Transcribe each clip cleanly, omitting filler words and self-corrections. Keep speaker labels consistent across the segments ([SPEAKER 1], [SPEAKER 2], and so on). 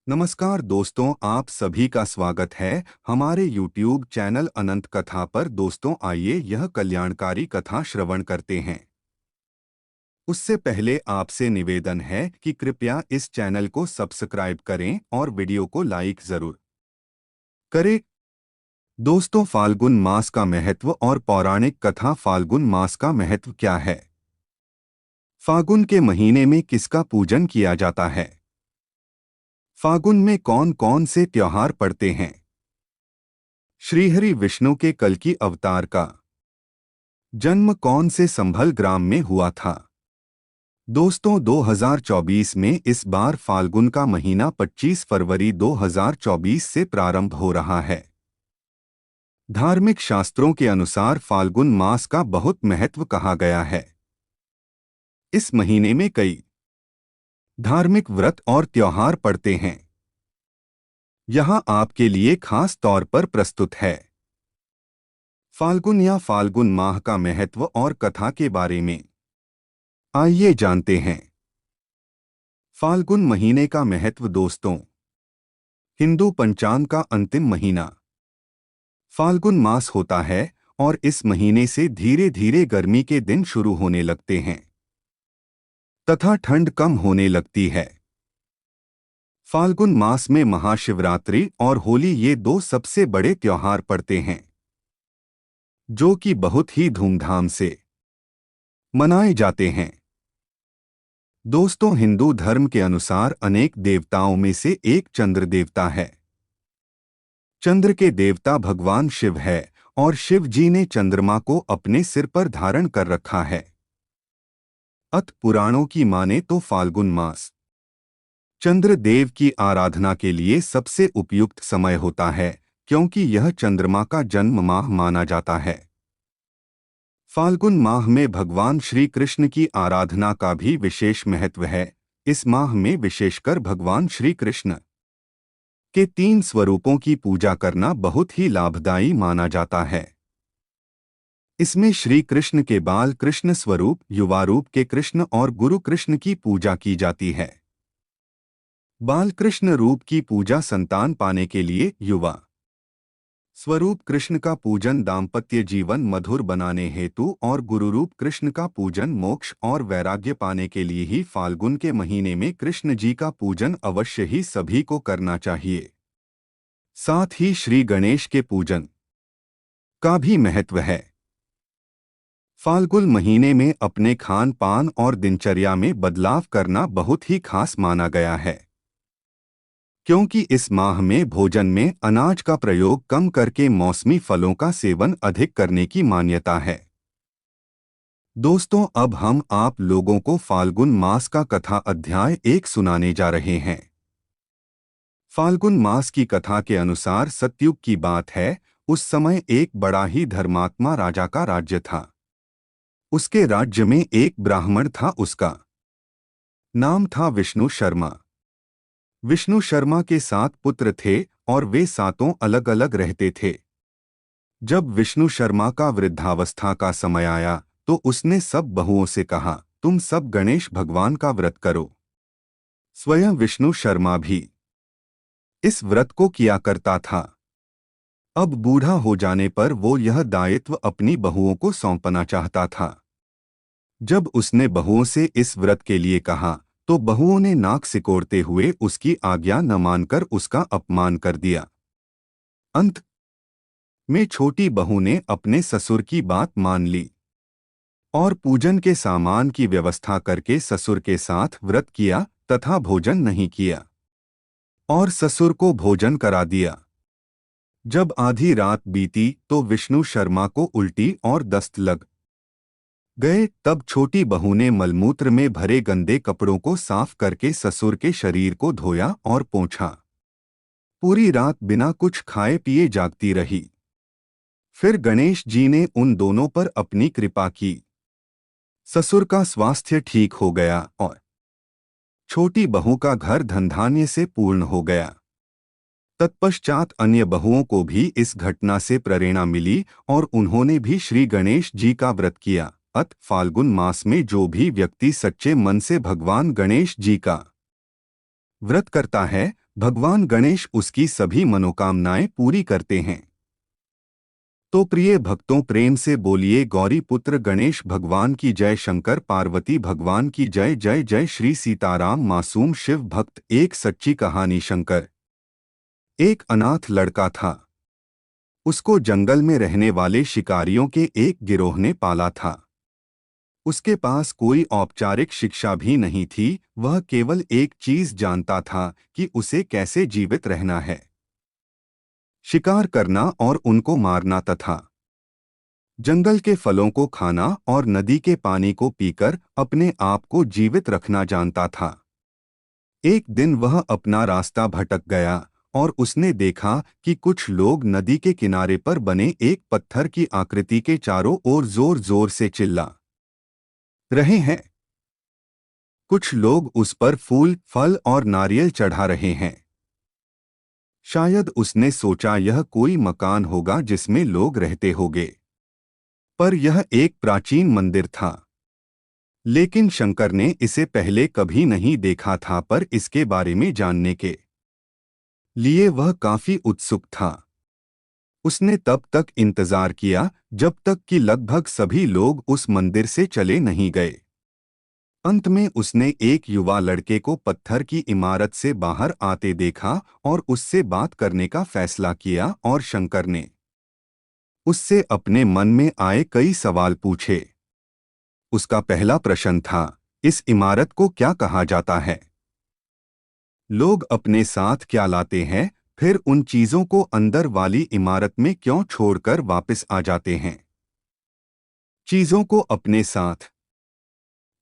[SPEAKER 1] नमस्कार दोस्तों, आप सभी का स्वागत है हमारे YouTube चैनल अनंत कथा पर। दोस्तों, आइए यह कल्याणकारी कथा श्रवण करते हैं। उससे पहले आपसे निवेदन है कि कृपया इस चैनल को सब्सक्राइब करें और वीडियो को लाइक जरूर करें। दोस्तों, फाल्गुन मास का महत्व और पौराणिक कथा। फाल्गुन मास का महत्व क्या है? फाल्गुन के महीने में किसका पूजन किया जाता है? फाल्गुन में कौन कौन से त्योहार पड़ते हैं? श्रीहरि विष्णु के कल्कि अवतार का जन्म कौन से संभल ग्राम में हुआ था? दोस्तों, 2024 में इस बार फाल्गुन का महीना 25 फरवरी 2024 से प्रारंभ हो रहा है। धार्मिक शास्त्रों के अनुसार फाल्गुन मास का बहुत महत्व कहा गया है। इस महीने में कई धार्मिक व्रत और त्योहार पड़ते हैं। यहाँ आपके लिए खास तौर पर प्रस्तुत है फाल्गुन या फाल्गुन माह का महत्व और कथा के बारे में। आइए जानते हैं। फाल्गुन महीने का महत्व। दोस्तों, हिंदू पंचांग का अंतिम महीना फाल्गुन मास होता है और इस महीने से धीरे धीरे गर्मी के दिन शुरू होने लगते हैं तथा ठंड कम होने लगती है। फाल्गुन मास में महाशिवरात्रि और होली ये दो सबसे बड़े त्योहार पड़ते हैं जो कि बहुत ही धूमधाम से मनाए जाते हैं। दोस्तों, हिंदू धर्म के अनुसार अनेक देवताओं में से एक चंद्र देवता है। चंद्र के देवता भगवान शिव है और शिव जी ने चंद्रमा को अपने सिर पर धारण कर रखा है। अत पुराणों की माने तो फाल्गुन मास चंद्र देव की आराधना के लिए सबसे उपयुक्त समय होता है, क्योंकि यह चंद्रमा का जन्म माह माना जाता है। फाल्गुन माह में भगवान श्री कृष्ण की आराधना का भी विशेष महत्व है। इस माह में विशेषकर भगवान श्री कृष्ण के 3 स्वरूपों की पूजा करना बहुत ही लाभदायी माना जाता है। इसमें श्री कृष्ण के बाल कृष्ण स्वरूप, युवा रूप के कृष्ण और गुरु कृष्ण की पूजा की जाती है। बाल कृष्ण रूप की पूजा संतान पाने के लिए, युवा स्वरूप कृष्ण का पूजन दाम्पत्य जीवन मधुर बनाने हेतु और गुरुरूप कृष्ण का पूजन मोक्ष और वैराग्य पाने के लिए ही फाल्गुन के महीने में कृष्ण जी का पूजन अवश्य ही सभी को करना चाहिए। साथ ही श्री गणेश के पूजन का भी महत्व है। फाल्गुन महीने में अपने खान पान और दिनचर्या में बदलाव करना बहुत ही खास माना गया है, क्योंकि इस माह में भोजन में अनाज का प्रयोग कम करके मौसमी फलों का सेवन अधिक करने की मान्यता है। दोस्तों, अब हम आप लोगों को फाल्गुन मास का कथा अध्याय 1 सुनाने जा रहे हैं। फाल्गुन मास की कथा के अनुसार सतयुग की बात है। उस समय एक बड़ा ही धर्मात्मा राजा का राज्य था। उसके राज्य में एक ब्राह्मण था। उसका नाम था विष्णु शर्मा। विष्णु शर्मा के 7 पुत्र थे और वे सातों अलग अलग रहते थे। जब विष्णु शर्मा का वृद्धावस्था का समय आया तो उसने सब बहुओं से कहा, तुम सब गणेश भगवान का व्रत करो। स्वयं विष्णु शर्मा भी इस व्रत को किया करता था। अब बूढ़ा हो जाने पर वो यह दायित्व अपनी बहुओं को सौंपना चाहता था। जब उसने बहुओं से इस व्रत के लिए कहा तो बहुओं ने नाक सिकोड़ते हुए उसकी आज्ञा न मानकर उसका अपमान कर दिया। अंत में छोटी बहू ने अपने ससुर की बात मान ली और पूजन के सामान की व्यवस्था करके ससुर के साथ व्रत किया तथा भोजन नहीं किया और ससुर को भोजन करा दिया। जब आधी रात बीती तो विष्णु शर्मा को उल्टी और दस्त लग गए। तब छोटी बहू ने मलमूत्र में भरे गंदे कपड़ों को साफ करके ससुर के शरीर को धोया और पोंछा। पूरी रात बिना कुछ खाए पिए जागती रही। फिर गणेश जी ने उन दोनों पर अपनी कृपा की। ससुर का स्वास्थ्य ठीक हो गया और छोटी बहू का घर धनधान्य से पूर्ण हो गया। तत्पश्चात अन्य बहुओं को भी इस घटना से प्रेरणा मिली और उन्होंने भी श्री गणेश जी का व्रत किया। अत फाल्गुन मास में जो भी व्यक्ति सच्चे मन से भगवान गणेश जी का व्रत करता है, भगवान गणेश उसकी सभी मनोकामनाएं पूरी करते हैं। तो प्रिय भक्तों, प्रेम से बोलिए गौरी पुत्र गणेश भगवान की जय, शंकर पार्वती भगवान की जय। जय जय श्री सीताराम। मासूम शिव भक्त। एक सच्ची कहानी। शंकर एक अनाथ लड़का था। उसको जंगल में रहने वाले शिकारियों के एक गिरोह ने पाला था। उसके पास कोई औपचारिक शिक्षा भी नहीं थी। वह केवल एक चीज जानता था कि उसे कैसे जीवित रहना है, शिकार करना और उनको मारना तथा जंगल के फलों को खाना और नदी के पानी को पीकर अपने आप को जीवित रखना जानता था। एक दिन वह अपना रास्ता भटक गया और उसने देखा कि कुछ लोग नदी के किनारे पर बने एक पत्थर की आकृति के चारों ओर जोर जोर से चिल्ला रहे हैं। कुछ लोग उस पर फूल, फल और नारियल चढ़ा रहे हैं। शायद उसने सोचा यह कोई मकान होगा जिसमें लोग रहते होंगे, पर यह एक प्राचीन मंदिर था। लेकिन शंकर ने इसे पहले कभी नहीं देखा था, पर इसके बारे में जानने के लिए वह काफी उत्सुक था। उसने तब तक इंतजार किया जब तक कि लगभग सभी लोग उस मंदिर से चले नहीं गए। अंत में उसने एक युवा लड़के को पत्थर की इमारत से बाहर आते देखा और उससे बात करने का फैसला किया, और शंकर ने उससे अपने मन में आए कई सवाल पूछे। उसका पहला प्रश्न था, इस इमारत को क्या कहा जाता है? लोग अपने साथ क्या लाते हैं, फिर उन चीजों को अंदर वाली इमारत में क्यों छोड़कर वापस आ जाते हैं? चीजों को अपने साथ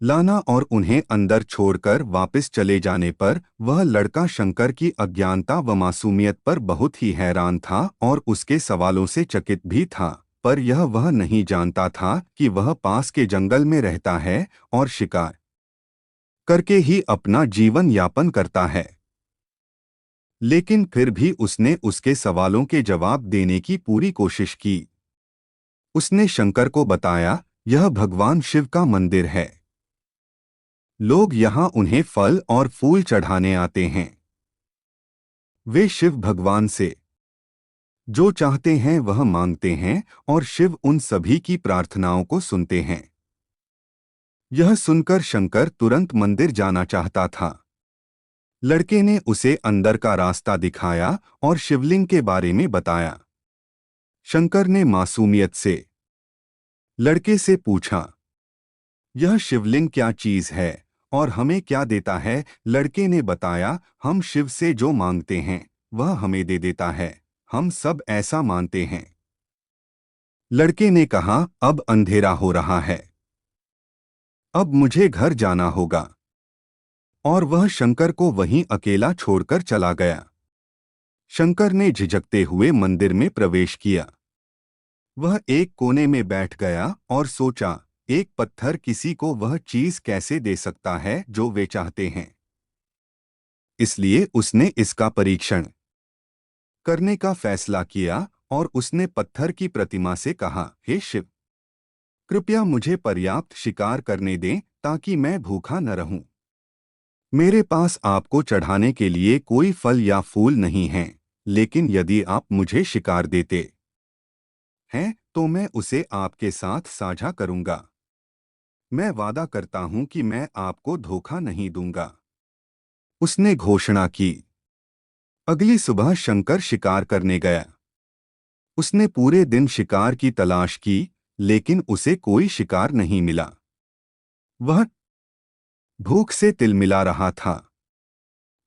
[SPEAKER 1] लाना और उन्हें अंदर छोड़कर वापस चले जाने पर वह लड़का शंकर की अज्ञानता व मासूमियत पर बहुत ही हैरान था और उसके सवालों से चकित भी था। पर यह वह नहीं जानता था कि वह पास के जंगल में रहता है और शिकार करके ही अपना जीवन यापन करता है। लेकिन फिर भी उसने उसके सवालों के जवाब देने की पूरी कोशिश की। उसने शंकर को बताया, यह भगवान शिव का मंदिर है। लोग यहाँ उन्हें फल और फूल चढ़ाने आते हैं। वे शिव भगवान से जो चाहते हैं वह मांगते हैं और शिव उन सभी की प्रार्थनाओं को सुनते हैं। यह सुनकर शंकर तुरंत मंदिर जाना चाहता था। लड़के ने उसे अंदर का रास्ता दिखाया और शिवलिंग के बारे में बताया। शंकर ने मासूमियत से लड़के से पूछा, यह शिवलिंग क्या चीज है और हमें क्या देता है? लड़के ने बताया, हम शिव से जो मांगते हैं वह हमें दे देता है। हम सब ऐसा मानते हैं। लड़के ने कहा, अब अंधेरा हो रहा है, अब मुझे घर जाना होगा। और वह शंकर को वहीं अकेला छोड़कर चला गया। शंकर ने झिझकते हुए मंदिर में प्रवेश किया। वह एक कोने में बैठ गया और सोचा, एक पत्थर किसी को वह चीज कैसे दे सकता है जो वे चाहते हैं? इसलिए उसने इसका परीक्षण करने का फैसला किया और उसने पत्थर की प्रतिमा से कहा, हे शिव, कृपया मुझे पर्याप्त शिकार करने दें ताकि मैं भूखा न रहूं। मेरे पास आपको चढ़ाने के लिए कोई फल या फूल नहीं हैं, लेकिन यदि आप मुझे शिकार देते हैं तो मैं उसे आपके साथ साझा करूंगा। मैं वादा करता हूं कि मैं आपको धोखा नहीं दूंगा। उसने घोषणा की। अगली सुबह शंकर शिकार करने गया। उसने पूरे दिन शिकार की तलाश की, लेकिन उसे कोई शिकार नहीं मिला। वह भूख से तिलमिला रहा था।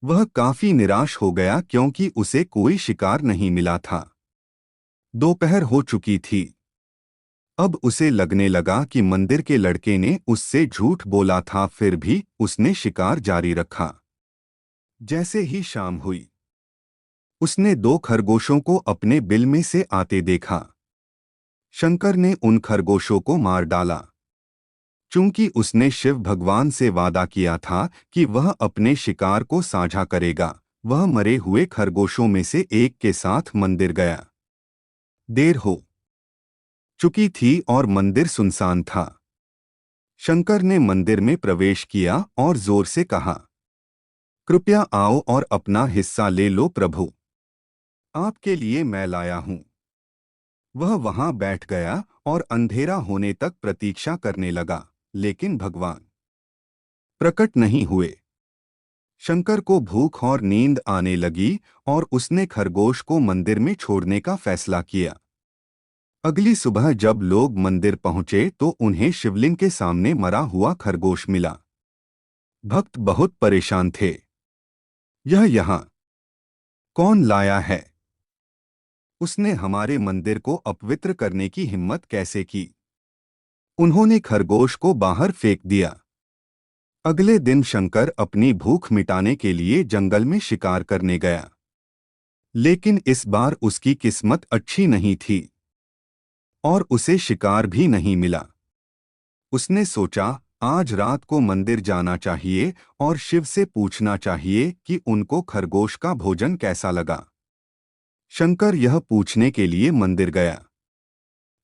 [SPEAKER 1] वह काफी निराश हो गया क्योंकि उसे कोई शिकार नहीं मिला था। दोपहर हो चुकी थी। अब उसे लगने लगा कि मंदिर के लड़के ने उससे झूठ बोला था, फिर भी उसने शिकार जारी रखा। जैसे ही शाम हुई, उसने दो खरगोशों को अपने बिल में से आते देखा। शंकर ने उन खरगोशों को मार डाला। चूंकि उसने शिव भगवान से वादा किया था कि वह अपने शिकार को साझा करेगा, वह मरे हुए खरगोशों में से एक के साथ मंदिर गया। देर हो चुकी थी और मंदिर सुनसान था। शंकर ने मंदिर में प्रवेश किया और जोर से कहा, कृपया आओ और अपना हिस्सा ले लो प्रभु। आपके लिए मैं लाया हूं। वह वहां बैठ गया और अंधेरा होने तक प्रतीक्षा करने लगा, लेकिन भगवान प्रकट नहीं हुए। शंकर को भूख और नींद आने लगी और उसने खरगोश को मंदिर में छोड़ने का फैसला किया। अगली सुबह जब लोग मंदिर पहुंचे तो उन्हें शिवलिंग के सामने मरा हुआ खरगोश मिला। भक्त बहुत परेशान थे। यह यहाँ कौन लाया है? उसने हमारे मंदिर को अपवित्र करने की हिम्मत कैसे की? उन्होंने खरगोश को बाहर फेंक दिया। अगले दिन शंकर अपनी भूख मिटाने के लिए जंगल में शिकार करने गया। लेकिन इस बार उसकी किस्मत अच्छी नहीं थी और उसे शिकार भी नहीं मिला। उसने सोचा, आज रात को मंदिर जाना चाहिए और शिव से पूछना चाहिए कि उनको खरगोश का भोजन कैसा लगा। शंकर यह पूछने के लिए मंदिर गया।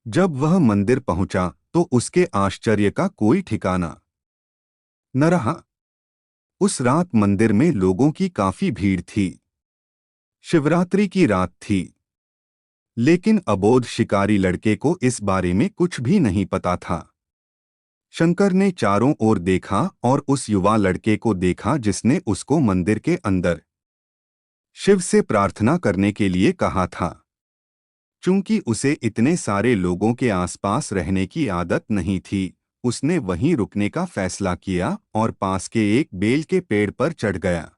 [SPEAKER 1] जब वह मंदिर पहुंचा तो उसके आश्चर्य का कोई ठिकाना न रहा। उस रात मंदिर में लोगों की काफी भीड़ थी। शिवरात्रि की रात थी, लेकिन अबोध शिकारी लड़के को इस बारे में कुछ भी नहीं पता था। शंकर ने चारों ओर देखा और उस युवा लड़के को देखा जिसने उसको मंदिर के अंदर शिव से प्रार्थना करने के लिए कहा था। चूंकि उसे इतने सारे लोगों के आसपास रहने की आदत नहीं थी, उसने वहीं रुकने का फैसला किया और पास के एक बेल के पेड़ पर चढ़ गया।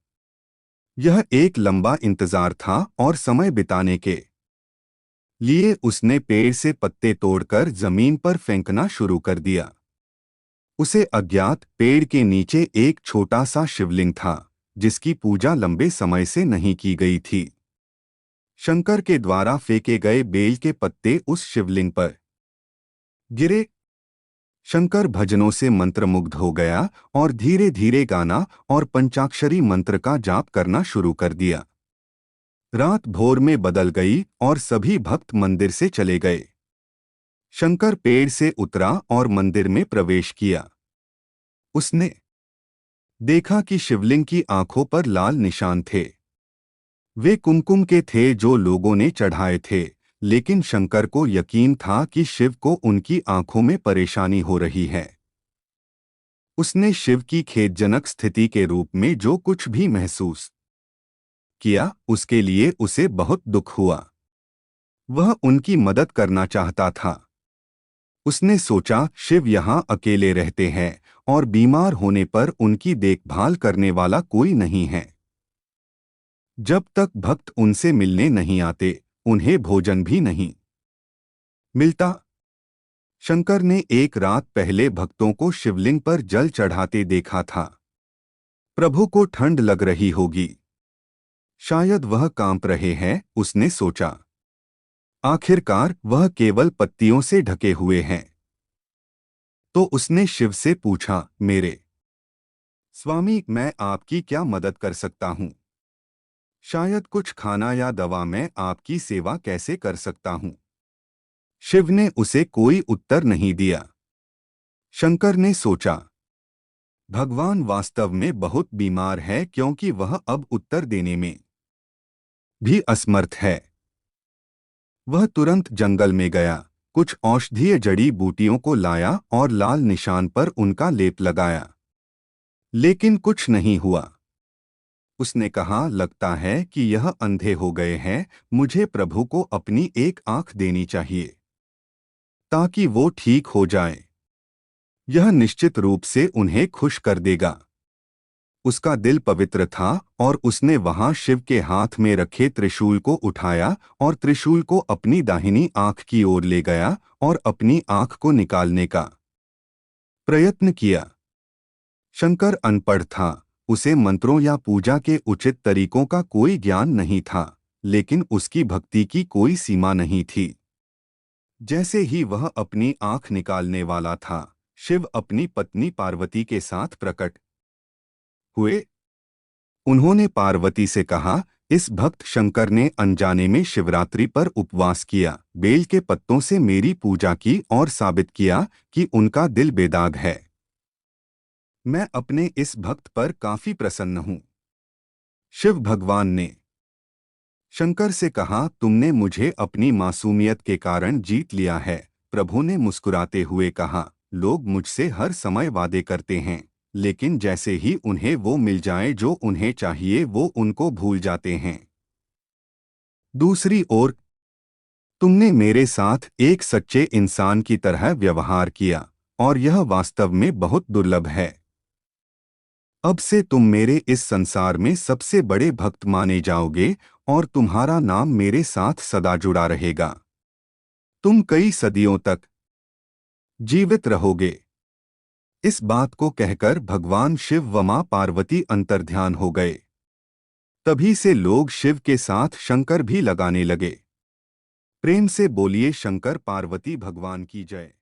[SPEAKER 1] यह एक लंबा इंतजार था और समय बिताने के लिए उसने पेड़ से पत्ते तोड़कर जमीन पर फेंकना शुरू कर दिया। उसे अज्ञात पेड़ के नीचे एक छोटा सा शिवलिंग था, जिसकी पूजा लंबे समय से नहीं की गई थी। शंकर के द्वारा फेंके गए बेल के पत्ते उस शिवलिंग पर गिरे। शंकर भजनों से मंत्रमुग्ध हो गया और धीरे धीरे गाना और पंचाक्षरी मंत्र का जाप करना शुरू कर दिया। रात भोर में बदल गई और सभी भक्त मंदिर से चले गए। शंकर पेड़ से उतरा और मंदिर में प्रवेश किया। उसने देखा कि शिवलिंग की आंखों पर लाल निशान थे। वे कुमकुम के थे जो लोगों ने चढ़ाए थे, लेकिन शंकर को यकीन था कि शिव को उनकी आंखों में परेशानी हो रही है। उसने शिव की खेदजनक स्थिति के रूप में जो कुछ भी महसूस किया, उसके लिए उसे बहुत दुख हुआ। वह उनकी मदद करना चाहता था। उसने सोचा, शिव यहाँ अकेले रहते हैं और बीमार होने पर उनकी देखभाल करने वाला कोई नहीं है। जब तक भक्त उनसे मिलने नहीं आते, उन्हें भोजन भी नहीं मिलता। शंकर ने एक रात पहले भक्तों को शिवलिंग पर जल चढ़ाते देखा था। प्रभु को ठंड लग रही होगी, शायद वह कांप रहे हैं, उसने सोचा। आखिरकार वह केवल पत्तियों से ढके हुए हैं। तो उसने शिव से पूछा, मेरे स्वामी, मैं आपकी क्या मदद कर सकता हूँ? शायद कुछ खाना या दवा, मैं आपकी सेवा कैसे कर सकता हूँ? शिव ने उसे कोई उत्तर नहीं दिया। शंकर ने सोचा, भगवान वास्तव में बहुत बीमार है क्योंकि वह अब उत्तर देने में भी असमर्थ है। वह तुरंत जंगल में गया, कुछ औषधीय जड़ी बूटियों को लाया और लाल निशान पर उनका लेप लगाया। लेकिन कुछ नहीं हुआ। उसने कहा, लगता है कि यह अंधे हो गए हैं, मुझे प्रभु को अपनी एक आंख देनी चाहिए ताकि वो ठीक हो जाएं। यह निश्चित रूप से उन्हें खुश कर देगा। उसका दिल पवित्र था और उसने वहां शिव के हाथ में रखे त्रिशूल को उठाया और त्रिशूल को अपनी दाहिनी आंख की ओर ले गया और अपनी आंख को निकालने का प्रयत्न किया। शंकर अनपढ़ था, उसे मंत्रों या पूजा के उचित तरीकों का कोई ज्ञान नहीं था, लेकिन उसकी भक्ति की कोई सीमा नहीं थी। जैसे ही वह अपनी आंख निकालने वाला था, शिव अपनी पत्नी पार्वती के साथ प्रकट हुए। उन्होंने पार्वती से कहा, इस भक्त शंकर ने अनजाने में शिवरात्रि पर उपवास किया, बेल के पत्तों से मेरी पूजा की और साबित किया कि उनका दिल बेदाग है। मैं अपने इस भक्त पर काफी प्रसन्न हूँ। शिव भगवान ने शंकर से कहा, तुमने मुझे अपनी मासूमियत के कारण जीत लिया है। प्रभु ने मुस्कुराते हुए कहा, लोग मुझसे हर समय वादे करते हैं, लेकिन जैसे ही उन्हें वो मिल जाए जो उन्हें चाहिए वो उनको भूल जाते हैं। दूसरी ओर तुमने मेरे साथ एक सच्चे इंसान की तरह व्यवहार किया, और यह वास्तव में बहुत दुर्लभ है। अब से तुम मेरे इस संसार में सबसे बड़े भक्त माने जाओगे, और तुम्हारा नाम मेरे साथ सदा जुड़ा रहेगा। तुम कई सदियों तक जीवित रहोगे। इस बात को कहकर भगवान शिव व मां पार्वती अंतर्ध्यान हो गए। तभी से लोग शिव के साथ शंकर भी लगाने लगे। प्रेम से बोलिए शंकर पार्वती भगवान की जय।